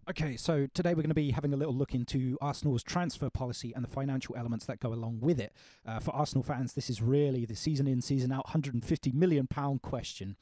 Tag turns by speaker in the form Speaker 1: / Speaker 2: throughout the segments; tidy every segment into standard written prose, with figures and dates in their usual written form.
Speaker 1: Okay, so today we're going to be having a little look into Arsenal's transfer policy and the financial elements that go along with it. For Arsenal fans, this is really the season in, season out, £150 million question.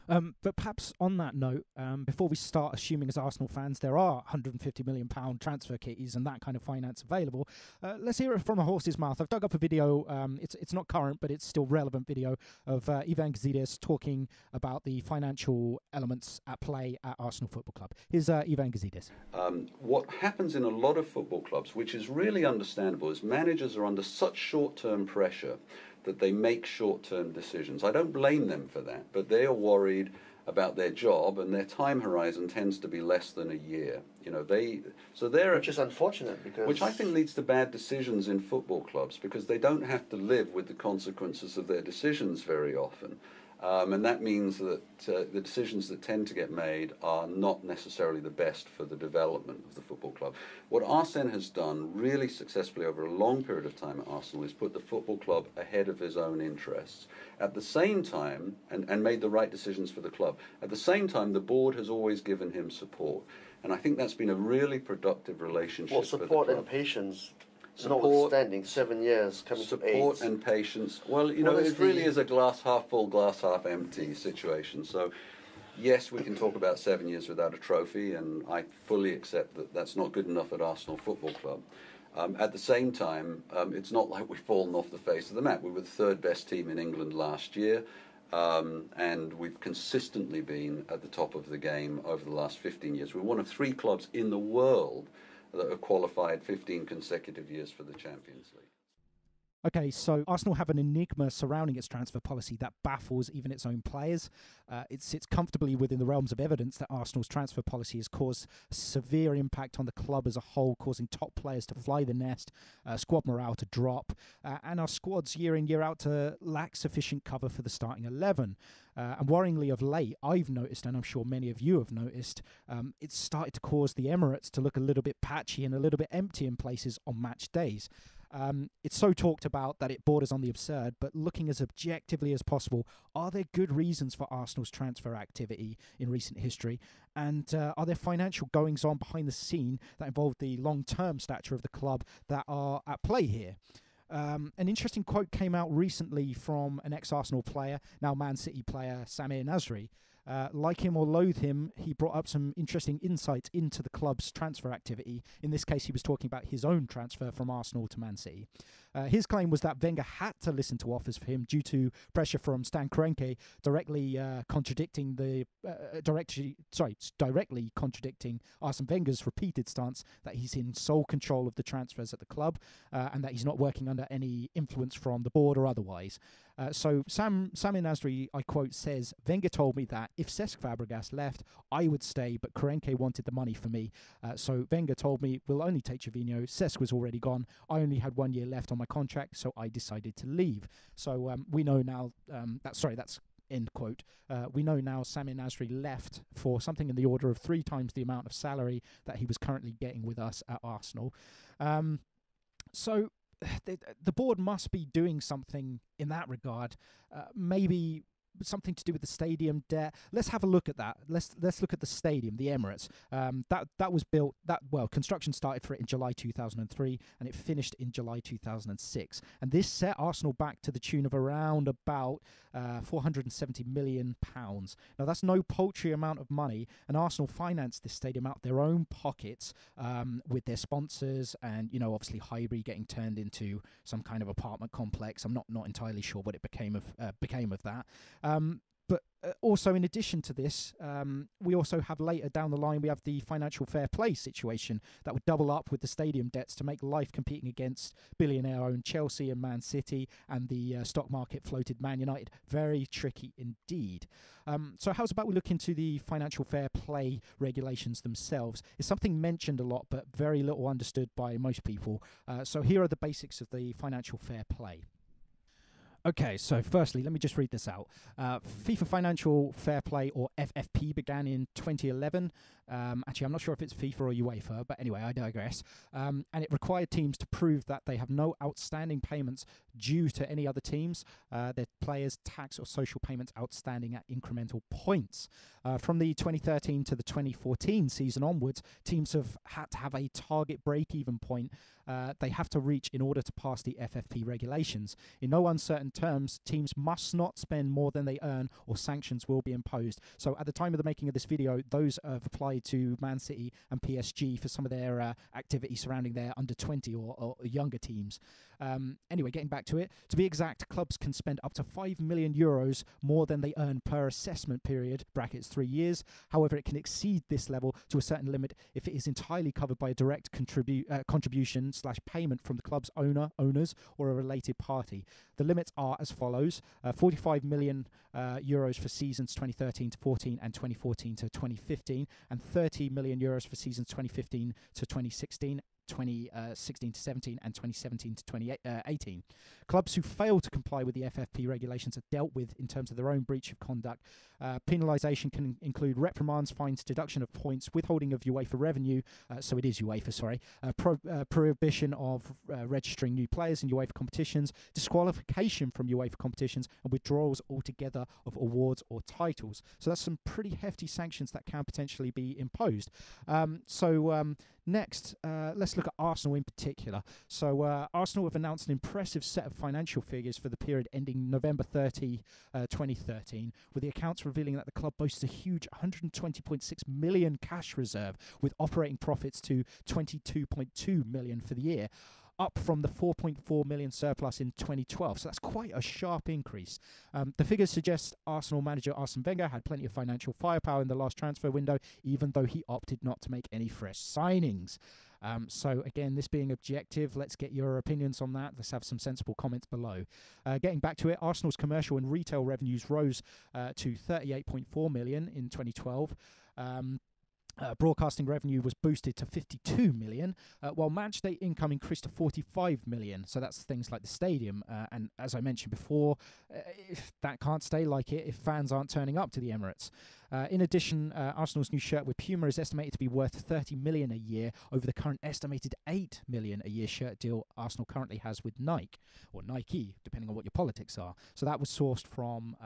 Speaker 1: But perhaps on that note, before we start assuming as Arsenal fans there are £150 million transfer kitties and that kind of finance available, let's hear it from the horse's mouth. I've dug up a video, it's not current, but it's still relevant video of Ivan Gazidis talking about the financial elements at play at Arsenal Football Club. Here's Ivan Gazidis.
Speaker 2: What happens in a lot of football clubs, which is really understandable, is managers are under such short-term pressure that they make short-term decisions. I don't blame them for that, but they are worried about their job, and their time horizon tends to be less than a year.
Speaker 3: Which is unfortunate, because
Speaker 2: which I think leads to bad decisions in football clubs, because they don't have to live with the consequences of their decisions very often. And that means that the decisions that tend to get made are not necessarily the best for the development of the football club. What Arsene has done really successfully over a long period of time at Arsenal is put the football club ahead of his own interests. At the same time, and made the right decisions for the club. At the same time, the board has always given him support. And I think that's been a really productive relationship.
Speaker 3: Well,
Speaker 2: for the
Speaker 3: support
Speaker 2: club.
Speaker 3: and patience.
Speaker 2: Support,
Speaker 3: notwithstanding 7 years coming to eight.
Speaker 2: Support and patience. Well, it really is a glass half full, glass half empty situation. So, yes, we can talk about 7 years without a trophy, and I fully accept that that's not good enough at Arsenal Football Club. At the same time, it's not like we've fallen off the face of the map. We were the third best team in England last year, and we've consistently been at the top of the game over the last 15 years. We're one of 3 clubs in the world that have qualified 15 consecutive years for the Champions League.
Speaker 1: Okay, so Arsenal have an enigma surrounding its transfer policy that baffles even its own players. It sits comfortably within the realms of evidence that Arsenal's transfer policy has caused severe impact on the club as a whole, causing top players to fly the nest, squad morale to drop, and our squads year in, year out to lack sufficient cover for the starting 11. And worryingly of late, I've noticed, and I'm sure many of you have noticed, it's started to cause the Emirates to look a little bit patchy and a little bit empty in places on match days. It's so talked about that it borders on the absurd, but looking as objectively as possible, are there good reasons for Arsenal's transfer activity in recent history? And are there financial goings-on behind the scene that involve the long-term stature of the club that are at play here? An interesting quote came out recently from an ex-Arsenal player, now Man City player, Samir Nasri. Like him or loathe him, he brought up some interesting insights into the club's transfer activity. In this case, he was talking about his own transfer from Arsenal to Man City. His claim was that Wenger had to listen to offers for him due to pressure from Stan Kroenke, directly contradicting Arsene Wenger's repeated stance that he's in sole control of the transfers at the club, and that he's not working under any influence from the board or otherwise. So Samir Nasri, I quote, says, Wenger told me that if Cesc Fabregas left, I would stay, but Kroenke wanted the money for me. So Wenger told me, we'll only take Gervinho. Cesc was already gone. I only had 1 year left on my contract, so I decided to leave. So we know now, that's end quote. We know now Samir Nasri left for something in the order of 3 times the amount of salary that he was currently getting with us at Arsenal. So the board must be doing something in that regard. Maybe something to do with the stadium debt. Let's have a look at that. Let's look at the stadium, the Emirates. That was built. Construction started for it in July 2003, and it finished in July 2006. And this set Arsenal back to the tune of around about £470 million. Now that's no paltry amount of money, and Arsenal financed this stadium out of their own pockets with their sponsors, and obviously Highbury getting turned into some kind of apartment complex. I'm not entirely sure what it became of that. But also, in addition to this, we also have later down the line, we have the financial fair play situation that would double up with the stadium debts to make life competing against billionaire-owned Chelsea and Man City and the stock market-floated Man United very tricky indeed. So how's about we look into the financial fair play regulations themselves? It's something mentioned a lot, but very little understood by most people. So here are the basics of the financial fair play. Okay, so firstly, let me just read this out. FIFA Financial Fair Play, or FFP, began in 2011. Actually, I'm not sure if it's FIFA or UEFA, but anyway, I digress. And it required teams to prove that they have no outstanding payments due to any other teams, their players' tax or social payments outstanding at incremental points. From the 2013 to the 2014 season onwards, teams have had to have a target break-even point they have to reach in order to pass the FFP regulations. In no uncertain terms, teams must not spend more than they earn, or sanctions will be imposed. So at the time of the making of this video, those have applied to Man City and PSG for some of their activity surrounding their under 20 or younger teams. Anyway, getting back to it, to be exact, clubs can spend up to €5 million more than they earn per assessment period, brackets 3 years. However, it can exceed this level to a certain limit if it is entirely covered by a direct contribution/payment from the club's owners, or a related party. The limits are as follows: €45 million for seasons 2013 to 14 and 2014 to 2015, and €30 million for seasons 2015 to 2016. 2016 to 17 and 2017 to 2018. Clubs who fail to comply with the FFP regulations are dealt with in terms of their own breach of conduct. Penalisation can include reprimands, fines, deduction of points, withholding of UEFA revenue, so it is UEFA, sorry, prohibition of registering new players in UEFA competitions, disqualification from UEFA competitions, and withdrawals altogether of awards or titles. So that's some pretty hefty sanctions that can potentially be imposed. Next, let's look at Arsenal in particular. So Arsenal have announced an impressive set of financial figures for the period ending November 30, 2013, with the accounts revealing that the club boasts a huge £120.6 million cash reserve, with operating profits to £22.2 million for the year, up from the £4.4 million surplus in 2012. So that's quite a sharp increase. The figures suggest Arsenal manager Arsene Wenger had plenty of financial firepower in the last transfer window, even though he opted not to make any fresh signings. So again, this being objective, let's get your opinions on that. Let's have some sensible comments below. Getting back to it, Arsenal's commercial and retail revenues rose to £38.4 million in 2012. Broadcasting revenue was boosted to £52 million, while match day income increased to £45 million. So that's things like the stadium. And as I mentioned before, if that can't stay like it if fans aren't turning up to the Emirates. In addition, Arsenal's new shirt with Puma is estimated to be worth £30 million a year over the current estimated £8 million a year shirt deal Arsenal currently has with Nike, or Nike, depending on what your politics are. So that was sourced from,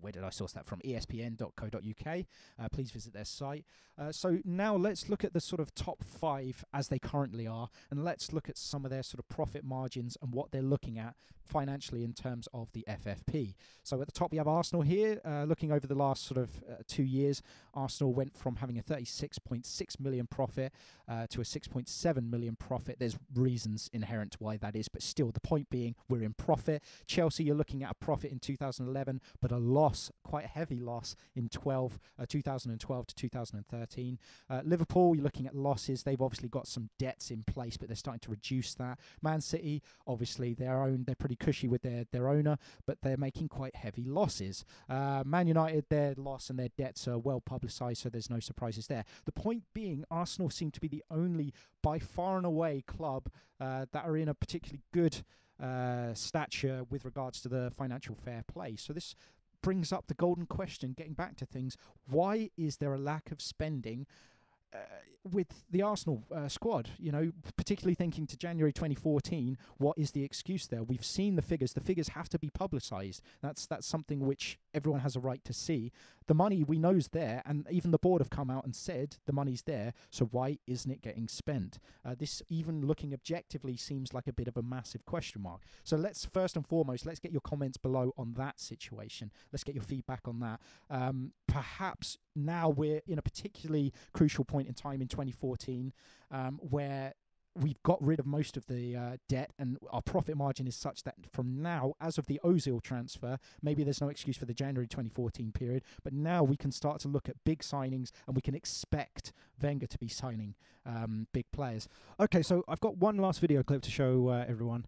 Speaker 1: where did I source that from? ESPN.co.uk. Please visit their site. So now let's look at the sort of top 5 as they currently are, and let's look at some of their sort of profit margins and what they're looking at financially in terms of the FFP. So at the top we have Arsenal here. Looking over the last sort of 2 years, Arsenal went from having a £36.6 million profit to a £6.7 million profit. There's reasons inherent to why that is, but still the point being we're in profit. Chelsea, you're looking at a profit in 2011, but a loss, quite a heavy loss in 2012 to 2013. Liverpool, you're looking at losses. They've obviously got some debts in place, but they're starting to reduce that. Man City, obviously they're pretty cushy with their owner, but they're making quite heavy losses. Man United, their loss and their debts are well publicised, so there's no surprises there. The point being, Arsenal seem to be the only, by far and away, club that are in a particularly good stature with regards to the financial fair play. So this brings up the golden question, getting back to things. Why is there a lack of spending with the Arsenal squad? You know, particularly thinking to January 2014, what is the excuse there? We've seen the figures. The figures have to be publicised. That's something which everyone has a right to see. The money we know is there, and even the board have come out and said the money's there, so why isn't it getting spent? This, even looking objectively, seems like a bit of a massive question mark. So let's, first and foremost, let's get your comments below on that situation. Let's get your feedback on that. Perhaps now we're in a particularly crucial point in time in 2014 where we've got rid of most of the debt, and our profit margin is such that from now, as of the Ozil transfer, maybe there's no excuse for the January 2014 period, but now we can start to look at big signings, and we can expect Wenger to be signing big players. Okay, so I've got one last video clip to show everyone.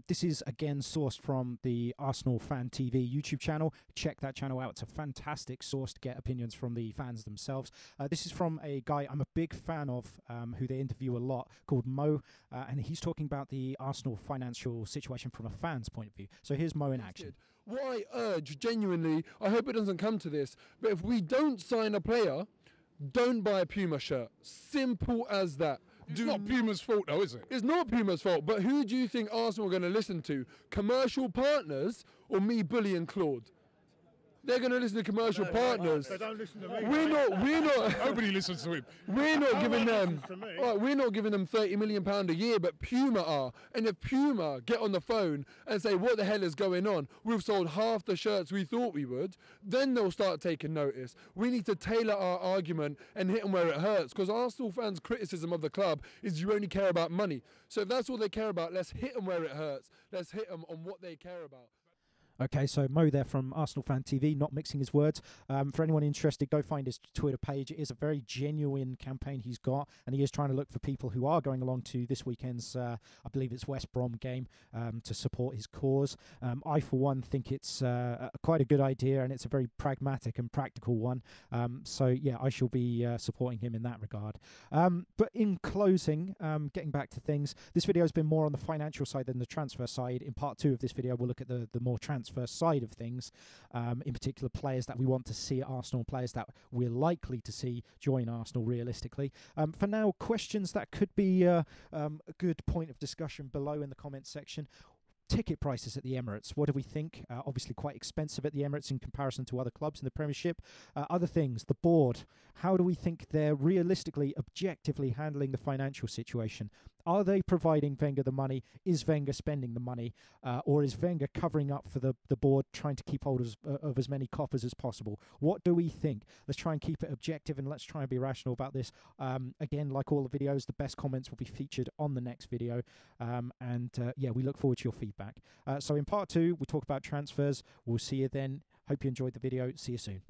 Speaker 1: This is again sourced from the Arsenal Fan TV YouTube channel. Check that channel out. It's a fantastic source to get opinions from the fans themselves. This is from a guy I'm a big fan of, who they interview a lot, called Mo Mo, and he's talking about the Arsenal financial situation from a fan's point of view. So here's Mo in action.
Speaker 4: What I urge, genuinely, I hope it doesn't come to this, but if we don't sign a player, don't buy a Puma shirt. Simple as that.
Speaker 5: It's not Puma's fault, though, is it?
Speaker 4: It's not Puma's fault, but who do you think Arsenal are going to listen to? Commercial partners or me bullying Claude? They're going to listen to commercial partners.
Speaker 5: They don't listen to me.
Speaker 4: We're not.
Speaker 5: Nobody listens to him.
Speaker 4: We're not giving them. Right, we're not giving them £30 million a year, but Puma are. And if Puma get on the phone and say, "What the hell is going on? We've sold half the shirts we thought we would," then they'll start taking notice. We need to tailor our argument and hit them where it hurts. Because Arsenal fans' criticism of the club is you only care about money. So if that's all they care about, let's hit them where it hurts. Let's hit them on what they care about.
Speaker 1: Okay, so Mo there from Arsenal Fan TV, not mixing his words. For anyone interested, go find his Twitter page. It is a very genuine campaign he's got, and he is trying to look for people who are going along to this weekend's, I believe it's West Brom game, to support his cause. I, for one, think it's quite a good idea, and it's a very pragmatic and practical one. So, yeah, I shall be supporting him in that regard. But in closing, getting back to things, this video has been more on the financial side than the transfer side. In part 2 of this video, we'll look at the more transfer side of things, in particular players that we want to see at Arsenal, players that we're likely to see join Arsenal realistically. For now, questions that could be a good point of discussion below in the comments section. Ticket prices at the Emirates, what do we think? Obviously quite expensive at the Emirates in comparison to other clubs in the Premiership. Other things, the board, how do we think they're realistically, objectively handling the financial situation? Are they providing Wenger the money? Is Wenger spending the money? Or is Wenger covering up for the board, trying to keep hold of as many coppers as possible? What do we think? Let's try and keep it objective, and let's try and be rational about this. Again, like all the videos, the best comments will be featured on the next video. Yeah, we look forward to your feedback. So in part 2, we talk about transfers. We'll see you then. Hope you enjoyed the video. See you soon.